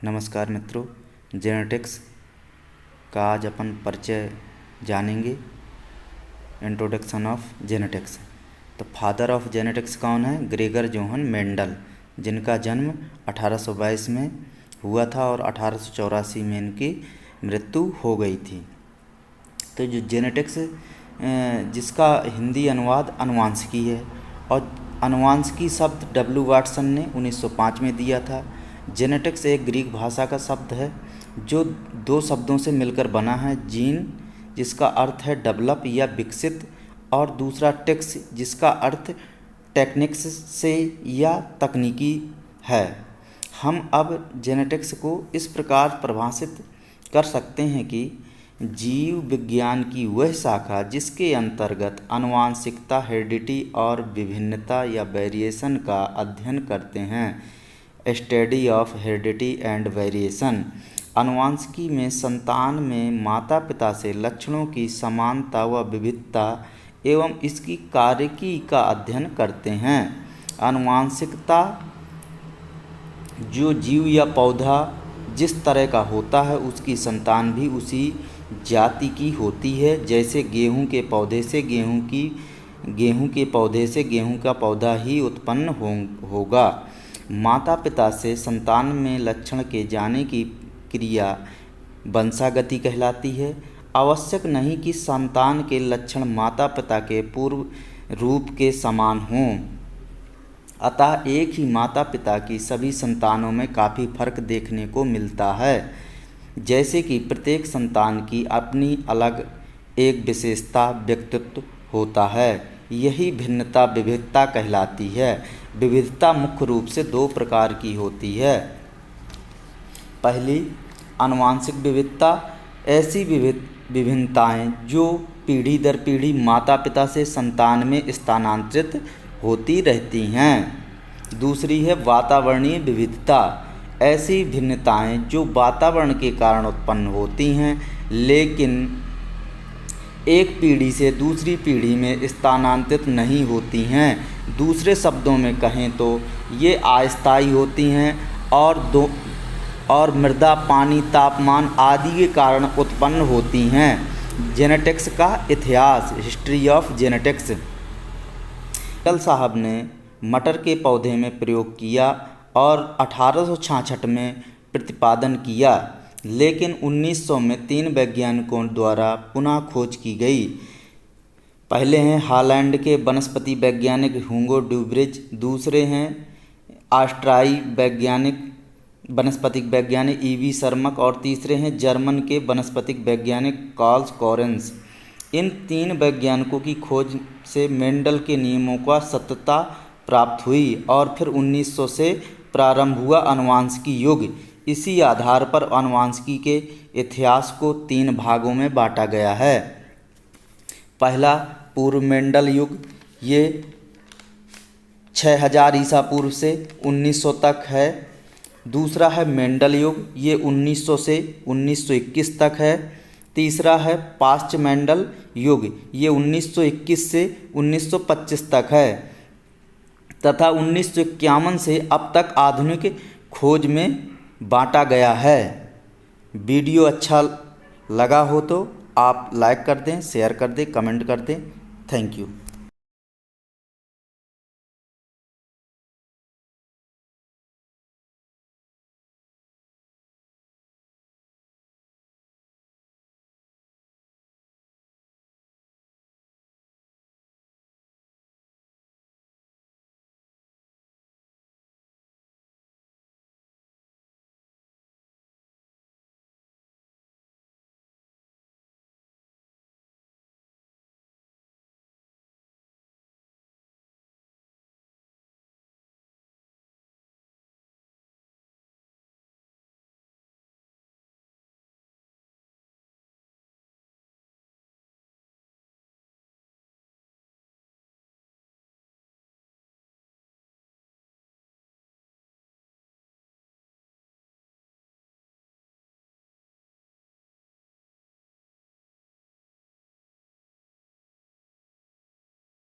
नमस्कार मित्रों, जेनेटिक्स का आज अपन परिचय जानेंगे। Introduction of genetics. तो फादर ऑफ जेनेटिक्स कौन है? ग्रेगर जोहन मेंडल, जिनका जन्म 1822 में हुआ था और 1884 में इनकी मृत्यु हो गई थी। तो जो जेनेटिक्स जिसका हिंदी अनुवाद अनुवांशिकी है, और अनुवांशिकी शब्द डब्ल्यू वाटसन ने 1905 में दिया था। जेनेटिक्स एक ग्रीक भाषा का शब्द है जो दो शब्दों से मिलकर बना है। जीन, जिसका अर्थ है डेवलप या विकसित, और दूसरा टेक्स, जिसका अर्थ टेक्निक्स से या तकनीकी है। हम अब जेनेटिक्स को इस प्रकार परिभाषित कर सकते हैं कि जीव विज्ञान की वह शाखा जिसके अंतर्गत आनुवांशिकता, हेरिडिटी और विभिन्नता या वेरिएशन का अध्ययन करते हैं। Study of heredity and variation. आनुवांशिकी में संतान में माता पिता से लक्षणों की समानता व विविधता एवं इसकी कार्यकी का अध्ययन करते हैं। आनुवांशिकता, जो जीव या पौधा जिस तरह का होता है उसकी संतान भी उसी जाति की होती है। जैसे गेहूं के पौधे से गेहूं का पौधा ही उत्पन्न होगा। माता पिता से संतान में लक्षण के जाने की क्रिया वंशागति कहलाती है। आवश्यक नहीं कि संतान के लक्षण माता पिता के पूर्व रूप के समान हों। अतः एक ही माता पिता की सभी संतानों में काफ़ी फर्क देखने को मिलता है। जैसे कि प्रत्येक संतान की अपनी अलग एक विशेषता, व्यक्तित्व होता है। यही भिन्नता विविधता कहलाती है। विविधता मुख्य रूप से दो प्रकार की होती है। पहली, आनुवांशिक विविधता। ऐसी विभिन्नताएं जो पीढ़ी दर पीढ़ी माता पिता से संतान में स्थानांतरित होती रहती हैं। दूसरी है वातावरणीय विविधता। ऐसी भिन्नताएं जो वातावरण के कारण उत्पन्न होती हैं लेकिन एक पीढ़ी से दूसरी पीढ़ी में स्थानांतरित नहीं होती हैं। दूसरे शब्दों में कहें तो ये अस्थायी होती हैं और मृदा, पानी, तापमान आदि के कारण उत्पन्न होती हैं। जेनेटिक्स का इतिहास। History of genetics. मेंडल साहब ने मटर के पौधे में प्रयोग किया और 1866 में प्रतिपादन किया, लेकिन 1900 में 3 वैज्ञानिकों द्वारा पुनः खोज की गई। पहले हैं हॉलैंड के वनस्पति वैज्ञानिक ह्यूगो ड्यूब्रिज, दूसरे हैं ऑस्ट्रियाई वनस्पतिक वैज्ञानिक ईवी शर्मक, और तीसरे हैं जर्मन के वनस्पतिक वैज्ञानिक कार्ल कोरेंस। इन 3 वैज्ञानिकों की खोज से मेंडल के नियमों का सत्यता प्राप्त हुई और फिर 1900 से प्रारंभ हुआ आनुवांशिकी युग। इसी आधार पर आनुवांशिकी के इतिहास को 3 भागों में बांटा गया है। पहला पूर्व मेंडल युग, ये 6000 ईसा पूर्व से 1900 तक है। दूसरा है मेंडल युग, ये 1900 से 1921 तक है। तीसरा है पास्ट मेंडल युग, ये 1921 से 1925 तक है तथा 1951 से अब तक आधुनिक खोज में बांटा गया है। वीडियो अच्छा लगा हो तो आप लाइक कर दें, शेयर कर दें, कमेंट कर दें। Thank you.